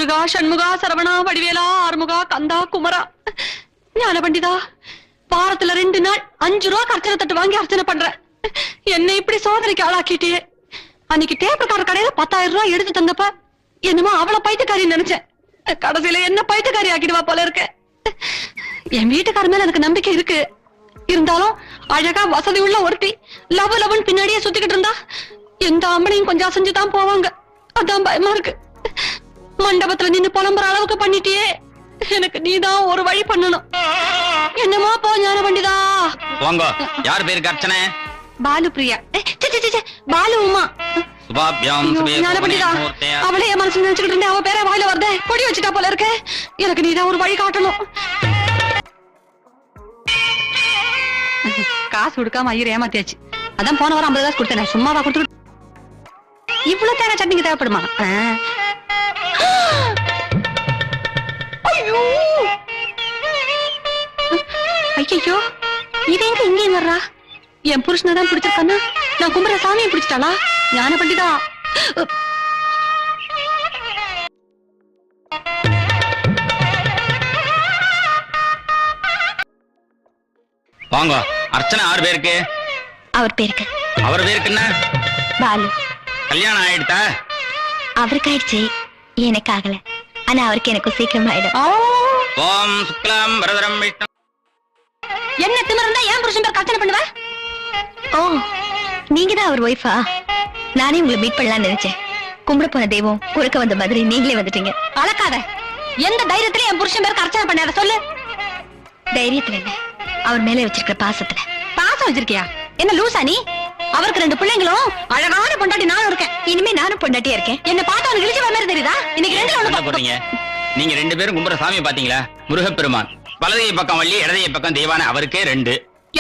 முருகா ஷண்முகா சரவணா வடிவேலா ஆறுமுகா கந்தா குமரா ஞான பண்டிதா வாரத்துல 2 நாள் 5 ரூபா அர்ச்சனை தட்டு வாங்கி அர்ச்சனை பண்ற என்னை இப்படி சோதனைக்கு ஆளாக்கிட்டே. அன்னைக்கு டேப்கார கடையில 10,000 ரூபாய் எடுத்து தந்தப்ப என்னமோ அவளை பைத்தியக்காரின்னு நினைச்சேன். கடைசியில என்ன பைத்தியக்காரி ஆக்கிடுவா போல இருக்க. என் வீட்டுக்கார மேல எனக்கு நம்பிக்கை இருக்கு. இருந்தாலும் அழகா வசதி உள்ள ஒருத்தி லவ் லவ்னு பின்னாடியே சுத்திக்கிட்டு இருந்தா எந்த ஆம்பளையும் கொஞ்சம் அசைஞ்சுதான் போவாங்க. அதான் பயமா இருக்கு. மண்டபத்துல நின்னு புலம்புற அளவுக்கு பண்ணிட்டியே. எனக்கு நீதான் ஒரு வழி பண்ணணும். என்னமா போ ஞான பண்டிதா. போங்க. யார் பேருக்கு அர்ச்சனை? பாலு பிரியா. பாலு உமா. ஞான பண்டிதா அவளே என் மனசு நினைச்சுக்கிட்டு இருந்தேன். அவ பேர வாயில வருதே. பொடி வச்சுட்டா போல இருக்கு. எனக்கு நீதான் ஒரு வழி காட்டணும். காசு கொடுக்காம ஐயர் ஏமாத்தியாச்சு. அதான் போன வாரம் 50 காசு கொடுத்தேன். சும்மாவா கொடுத்து இவ்வளவு தேங்காய் சட்னிக்கு தேவைப்படுமா? ஐயோ ஐயோ இது எங்க இங்கேயும் வர்றா? என் புருஷனை தான் பிடிச்சிருக்கானா? நான் கும்புற சாமியை பிடிச்சிட்டாளா? ஞான பண்டிதா வாங்க. அர்ச்சனை யார் பேருக்கு? அவர் பேருக்கு. அவர் பேருக்கு என்ன? பாலு. கல்யாணம் ஆயிடுதா? அவருக்கு ஆயிடுச்சு, எனக்கு ஆகல. ஆனா அவருக்கு எனக்கு சீக்கிரம் ஆயிடும். ஓம் சுக்லாம் வரதரம் விஷ்ணு. என்ன திமிருந்தா ஏன் புருஷன் பேர் கல்யாணம் பண்ணுவ? ஓ நீங்க தான் அவர் ஒய்ஃபா? நானே உங்களை மீட் பண்ணலாம்னு நினைச்சேன். கும்பிட போன தெய்வம் குறுக்க வந்த மாதிரி நீங்களே வந்துட்டீங்க. அழக்காத. எந்த தைரியத்துல என் புருஷன் பேருக்கு அர்ச்சனை பண்ணாத சொல்லு. தைரியத்துல இல்ல, அவர் மேல வச்சிருக்கிற பாசத்துல. பாசம் வச்சிருக்கியா? என்ன லூசா நீ? அவருக்கு 2 பிள்ளைங்களும் அழகான பொண்டாட்டி நானும் இருக்கேன். இனிமே நானும் பொண்டாட்டியா இருக்கேன். என்ன பார்த்தா அவனுக்கு இழிச்சு வர மாதிரி தெரியுதா? இன்னைக்கு 2 ஒண்ணு போறீங்க. நீங்க 2 பேரும் கும்புற சாமியை பாத்தீங்களா? முருகப்பெருமான். வலதைய பக்கம் வள்ளி, இடதைய பக்கம் தெய்வான. அவருக்கே 2.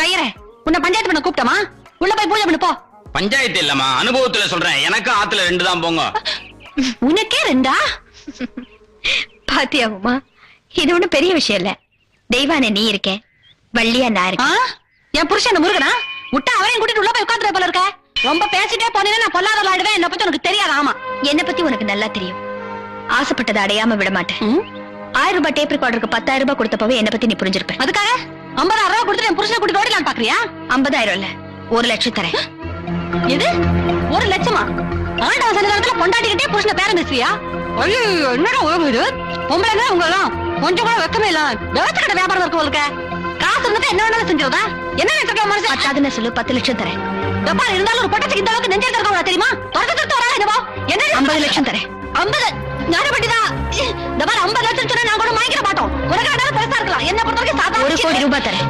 ஐயரே உன்னை பஞ்சாயத்து பண்ண கூப்பிட்டமா? உள்ள போய் பூஜை பண்ணு போ. பஞ்சாயத்து இல்லமா, அனுபவத்துல சொல்றேன். எனக்கு ஆத்துல 2 தான் போங்க. உனக்கே 2ஆ? பாத்தியாவுமா, இது ஒண்ணும் பெரிய விஷயம் இல்ல. தெய்வான நீ இருக்க, வள்ளியா நான் இருக்கேன். என் புருஷன் முருகனா? விட்டா அவரையும் கூட்டிட்டு உள்ள போய் உட்கார்ந்து போல இருக்க. ரொம்ப பேசிட்டே போனேன்னா நான் பொல்லாத ஆயிடுவேன். என்ன பத்தி உனக்கு தெரியாது. ஆமா, என்ன பத்தி உனக்கு நல்லா தெரியும். ஆசைப்பட்டதை அடையாம விட மாட்டேன். 1000 ரூபாய் டேப் ரெக்கார்டருக்கு 10,000 ரூபாய் கொடுத்தப்பவே என்ன பத்தி நீ புரிஞ்சிருப்ப. அதுக்காக 50,000 ரூபாய் கொடுத்துட்டு என் புருஷனை கூட்டிட்டு ஓடிலாம் பாக்குறியா? 50,000 இல்ல, 1 லட்சம் தரேன். எது 1 லட்சமா? ஆண்டவ சன்னிதானத்துல பொண்டாட்டிக்கிட்டே புருஷனை பேரம் பேசுவியா? ஐயோ என்னடா இது? பொம்பளைங்க உங்களெல்லாம் கொஞ்சம் கூட வெக்கமே இல்ல. விவசாய வியாபாரம் இருக்க இருக்க. காசு இருந்தது என்ன வேணாலும் செஞ்சதா? என்ன நினைச்சிருக்க மனசு? அத்தாதுன்னு சொல்லு. 10 லட்சம் தரேன். எப்பா இருந்தாலும் ஒரு பொட்டச்சுக்கு இந்த அளவுக்கு நெஞ்சல் இருக்கவங்களா தெரியுமா? தொடர்ந்து வரா என்னவோ? என்ன 50 லட்சம் தரேன். 50 ஞான பண்டிதா. இந்த மாதிரி 50 லட்சம் சொன்னா நான் கூட வாங்கிட மாட்டோம். உனக்கு வேணாலும் பெருசா இருக்கலாம். என்ன பொறுத்தவரைக்கும் சாதாரண 1 கோடி ரூபாய் தரேன்.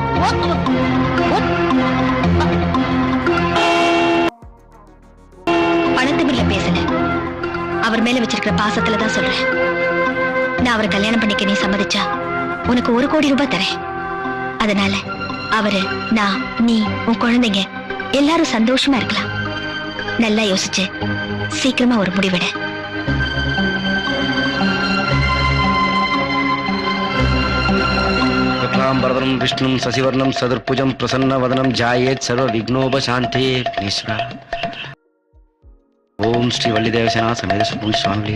பணத்துமில்ல பேசல, அவர் மேல வச்சிருக்கிற பாசத்துலதான் சொல்றேன். நான் அவரை கல்யாணம் பண்ணிக்க நீ சம்மதிச்சா உனக்கு 1 கோடி ரூபாய் தரேன். அதனால அவரு, நான், நீ, உன் குழந்தைங்க எல்லாரும் சந்தோஷமா இருக்கலாம். நல்லா யோசிச்சு சீக்கிரமா ஒரு முடிவெடு. வரதம் விஷ்ணும் சசிவர்ணம் சதுர்புஜம் பிரசன்ன வதனம் ஜாயேத் சர்வ விக்னோபசாந்தே. ஓம் ஸ்ரீ வள்ளி தேவசேனா சமேத சுப்புன் சுவாமி.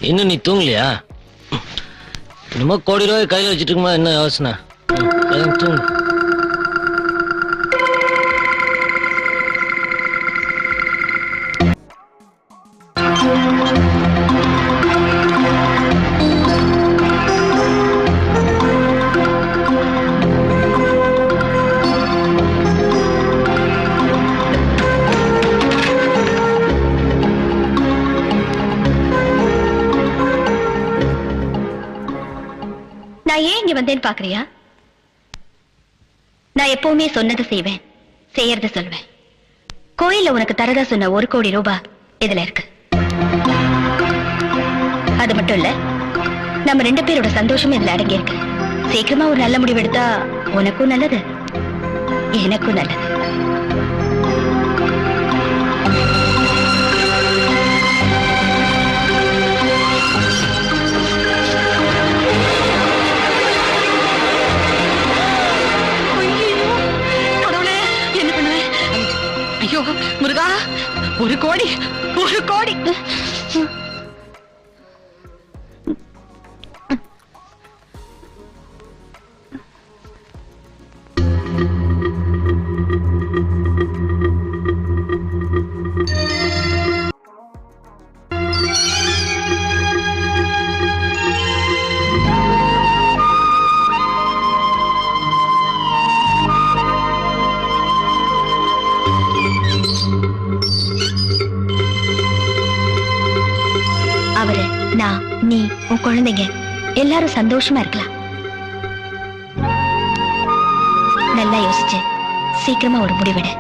இன்னும் நீ தூங்கலையா? என்னமோ கோடி ரூபாய் கையில் வச்சுட்டு இருக்குமா? என்ன யோசனை? தூங்கு. நான் ஏன் இங்க வந்தேன்னு பாக்குறியா? நான் எப்பவுமே சொன்னதை செய்வேன், செய்யறத சொல்வேன். கோயில்ல உனக்கு தரதா சொன்ன 1 கோடி ரூபாய் இதுல இருக்கு. அது மட்டும் இல்ல, நம்ம 2 பேரோட சந்தோஷமும் இதுல அடங்கி இருக்கு. சீக்கிரமா ஒரு நல்ல முடிவு எடுத்தா உனக்கும் நல்லது, எனக்கும் நல்லது. முருகா, 1 கோடி, 1 கோடி. அவரு, நான், நீ, உன் குழந்தைங்க எல்லாரும் சந்தோஷமா இருக்கலாம். நல்லா யோசிச்சு சீக்கிரமா ஒரு முடிவெடு.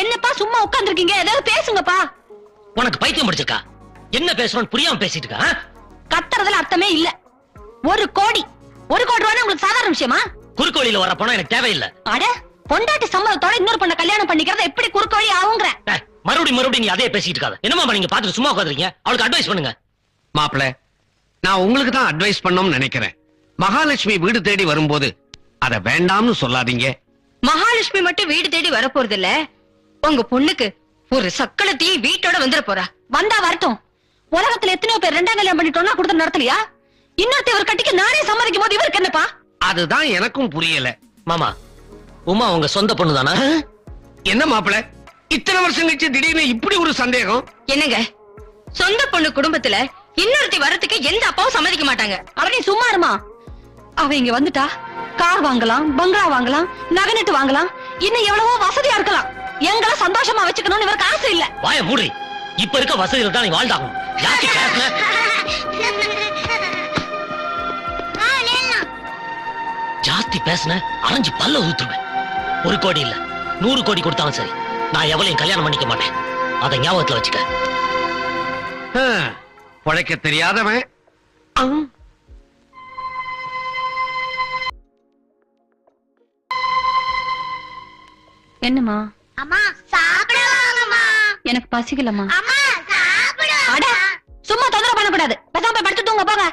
என்னப்பா சும்மா உட்கார்ந்திருக்கீங்க? ஏதாவது பேசுங்கப்பா. உனக்கு பைத்தியம் முடிச்சிருக்கா? என்ன பேசுறோன்னு புரியாம பேசிட்டு இருக்கா? கத்துறதுல அர்த்தமே இல்ல. 1 கோடி, 1 கோடி ரூபாய் உங்களுக்கு சாதாரண விஷயமா? குறுக்கோளியில வர பணம் எனக்கு தேவையில்லை. அட, பொண்டாட்டி சம்மதத்தோட இன்னொரு பொண்ண கல்யாணம் பண்ணிக்கிறது எப்படி குறுக்கோழி ஆகுங்கற? மறுபடியும் நீ அதே பேசிட்டு இருக்காத. என்னமா நீங்க பாத்துட்டு சும்மா உட்காந்துருக்கீங்க? அவளுக்கு அட்வைஸ் பண்ணுங்க. மாப்பிள, நான் உங்களுக்கு தான் அட்வைஸ் பண்ணணும்னு நினைக்கிறேன். மகாலட்சுமி வீடு தேடி வரும்போது அத வேண்டாம்னு சொல்லாதீங்க. மகாலட்சுமி மட்டும் வீடு தேடி வர போறது இல்ல. உங்க பொண்ணுக்கு ஒரு சக்களத்தையும் வீட்டோட வந்துட போறா. வந்தா வரட்டும். உலகத்துல எத்தனையோ பேர் 2ஆம் கல்யாணம் பண்ணிட்டோம்னா கொடுத்து நடத்தலையா? இன்னொருத்த இவர் கட்டிக்க நானே சம்மதிக்கும் போது இவருக்கு என்னப்பா? அதுதான் எனக்கும் புரியல. மாமா, உமா உங்க சொந்த பொண்ணு தானா? என்ன மாப்பிள, இத்தனை வருஷம் கழிச்சு திடீர்னு இப்படி ஒரு சந்தேகம்? என்னங்க, சொந்த பொண்ணு குடும்பத்துல இன்னொருத்தி வரத்துக்கு எந்த அப்பாவும் சம்மதிக்க மாட்டாங்க. அட நீ சும்மா இருமா. அவ இங்க வந்துட்டா கார் வாங்கலாம், பங்களா வாங்கலாம், நகை நட்டு வாங்கலாம், இன்னும் எவ்வளவோ வசதியா இருக்கலாம். எங்களை சந்தோஷமா வச்சுக்கணும்னு இவருக்கு ஆசை இல்ல. வாய மூடி. இப்ப இருக்க வசதியில தான் நீ வாழ்ந்தாகணும். ஜாஸ்தி பேசுன ஜாஸ்தி பேசுன அரைஞ்சு பல்ல ஊத்துருவேன். 1 கோடி இல்ல 100 கோடி கொடுத்தாலும் சரி, நான் எவ்வளையும் கல்யாணம் பண்ணிக்க மாட்டேன். அதை ஞாபகத்துல வச்சுக்க. உழைக்க தெரியாதவன். என்னம்மா? அம்மா சாப்பிடுவாங்கம்மா. எனக்கு பசிக்கலம்மா. அம்மா சாப்பிடுவாங்க. அட, சும்மா தொந்தரவு பண்ணக்கூடாது. பேசாம போய் படுத்து தூங்க போங்க.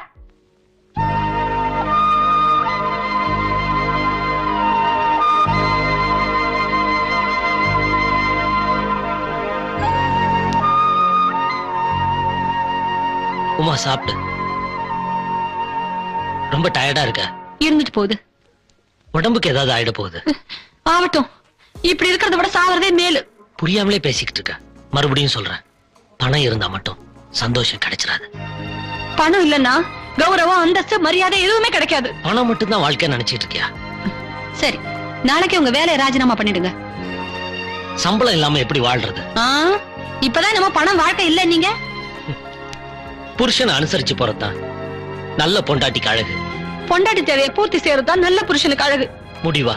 உமா சாப்பிடு. ரொம்ப டயர்டா இருக்க. இருந்துட்டு போகுது. உடம்புக்கு ஏதாவது ஆயிட போகுது. ஆகட்டும். இப்படி இருக்கிறத விட சாவறதே மேலு. புரியாமலே பேசிக்கிட்டு இருக்க. மறுபடியும் சொல்றேன், பணம் இருந்தா மட்டும் சந்தோஷம் கிடைச்சிடாது. பணம் இல்லன்னா கௌரவம், அந்தஸ்து, மரியாதை எதுவுமே கிடைக்காது. பணம் மட்டும் தான் வாழ்க்கை நினைச்சிட்டு இருக்கியா? சரி, நாளைக்கு உங்க வேலையை ராஜினாமா பண்ணிடுங்க. சம்பளம் இல்லாம எப்படி வாழ்றது? இப்பதான் நம்ம பணம் வாழ்க்கை இல்ல. நீங்க புருஷனை அனுசரிச்சு போறதுதான் நல்ல பொண்டாட்டிக்கு அழகு. பொண்டாட்டி தேவையை பூர்த்தி செய்யறதுதான் நல்ல புருஷனுக்கு அழகு. முடிவா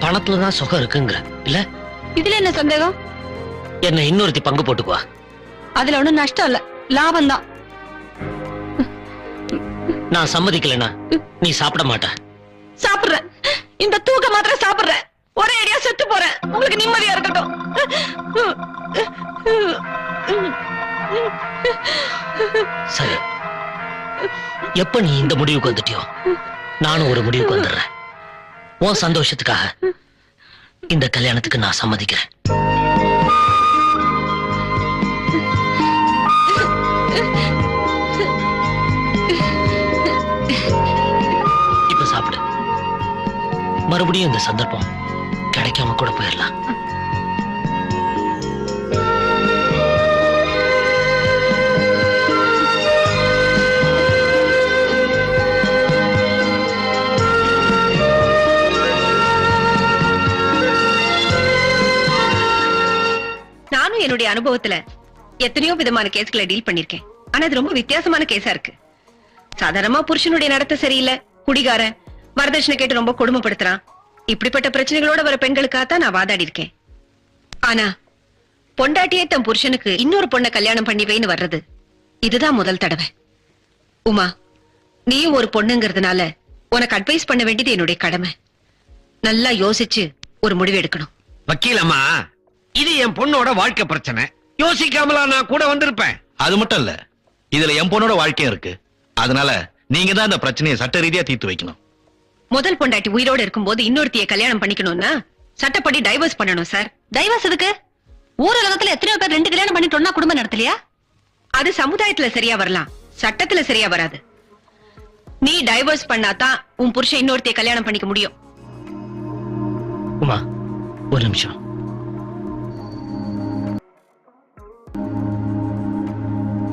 பணத்துலதான் சுகம் இருக்குங்கிற இல்ல? இதுல என்ன சந்தேகம்? என்ன இன்னொருத்தி பங்கு போட்டுக்குவா. அதுல ஒண்ணும் நஷ்டம் இல்ல, லாபம் தான். நான் சம்மதிக்கலனா நீ சாப்பிட மாட்ட. சாப்பிடுறேன். இந்த தூக்க மாத்திரை சாப்பிடுறேன். ஒரே அடியா செத்து போறேன். உங்களுக்கு நிம்மதியா இருக்கட்டும். சரி, எப்ப நீ இந்த முடிவுக்கு வந்துட்டியோ நானும் ஒரு முடிவுக்கு வந்துடுறேன். உன் சந்தோஷத்துக்காக இந்த கல்யாணத்துக்கு நான் சம்மதிக்கிறேன். இப்ப சாப்பிடு. மறுபடியும் இந்த சந்தர்ப்பம் கிடைக்காம கூட போயிடலாம். என்னுடைய அனுபவத்துல எத்தனையோ விதமான கேஸ்களை டீல் பண்ணிருக்கேன். ஆனா இது ரொம்ப வித்தியாசமான கேஸா இருக்கு. சாதாரணமா புருஷனுடைய நடத்தை சரியில்லை, குடிகாரன், வரதட்சணை கேட்டு ரொம்ப கொடுமைப்படுத்துறான், இப்படிப்பட்ட பிரச்சனைகளோட வர பெண்களுக்காகத்தான் நான் வாதாடி இருக்கேன். ஆனா பொண்டாட்டியே தன் புருஷனுக்கு இன்னொரு பொண்ணை கல்யாணம் பண்ணி வைன்னு வர்றது இதுதான் முதல் தடவை. உமா, நீயும் ஒரு பொண்ணுங்கிறதுனால உனக்கு அட்வைஸ் பண்ண வேண்டியது என்னுடைய கடமை. நல்லா யோசிச்சு ஒரு முடிவு எடுக்கணும். வக்கீலம்மா, இது என் பொண்ணோட வாழ்க்கை பிரச்சனை. யோசிக்காமலா நான் கூட வந்திருப்பேன்? அது மட்டும் இல்ல, இதுல என் பொண்ணோட வாழ்க்கையும் இருக்கு. அதனால நீங்க தான் இந்த பிரச்சனையை சட்ட ரீதியா தீர்த்து வைக்கணும். முதல் பொண்டாட்டி உயிரோட இருக்கும்போது இன்னொருத்திய கல்யாணம் பண்ணிக்கணும்னா சட்டப்படி டைவர்ஸ் பண்ணணும் சார். டைவர்ஸ் எதுக்கு? ஊரகத்துல எத்தனையோ பேர் 2 கல்யாணம் பண்ணிட்டோம்னா குடும்பம் நடத்தலையா? அது சமுதாயத்துல சரியா வரலாம், சட்டத்துல சரியா வராது. நீ டைவர்ஸ் பண்ணாதான் உன் புருஷன் இன்னொருத்திய கல்யாணம் பண்ணிக்க முடியும். உமா, ஒரு நிமிஷம்.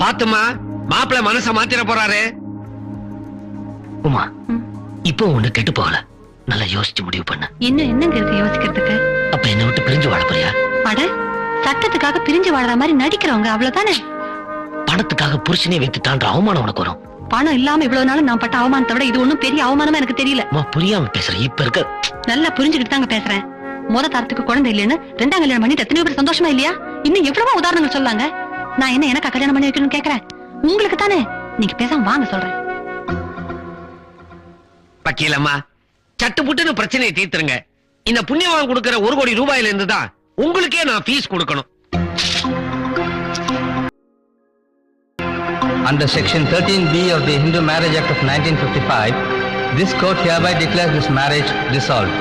பாத்துமா, மாப்பிள்ள மனச மாத்திர போறாரு. உமா, இப்போ ஒண்ணு கெட்டு போகல. நல்லா யோசிச்சு முடிவு பண்ண. இன்னும் என்னங்க இருக்கு யோசிக்கிறதுக்கு? அப்ப என்ன விட்டு பிரிஞ்சு வாழ போறியா? அட, சட்டத்துக்காக பிரிஞ்சு வாழற மாதிரி நடிக்கிறவங்க, அவ்வளவுதானே. பணத்துக்காக புருஷனே வைத்துட்டான்ற அவமானம் உனக்கு வரும். பணம் இல்லாம இவ்வளவு நாள் நான் பட்ட அவமானத்தை விட இது ஒண்ணும் பெரிய அவமானமா எனக்கு தெரியல. உமா, புரியாம பேசுற. இப்ப இருக்க நல்லா புரிஞ்சுக்கிட்டு தாங்க பேசுறேன். முத தரத்துக்கு குழந்தை இல்லைன்னு 2ஆம் கல்யாணம் பண்ணிட்டு எத்தனையோ பேர் சந்தோஷமா இல்லையா? இன்னும் எவ்வளவோ உதாரணங்கள் சொல்லாங்க. நான் என்ன எனக்கு கல்யாணம் பண்ணி வைக்கணும்னு கேக்குறேன்? உங்களுக்கு தானே. நீங்க பேசாம வாங்க சொல்றேன். வக்கீலம்மா, சட்டுப்புட்டுன்னு பிரச்சனையை தீர்த்துருங்க. இந்த புண்ணியவான் கொடுக்கிற 1 கோடி ரூபாயில இருந்து தான் உங்களுக்கே நான் ஃபீஸ் கொடுக்கணும். Under Section 13B of the Hindu Marriage Act of 1955, this court hereby declares this marriage dissolved.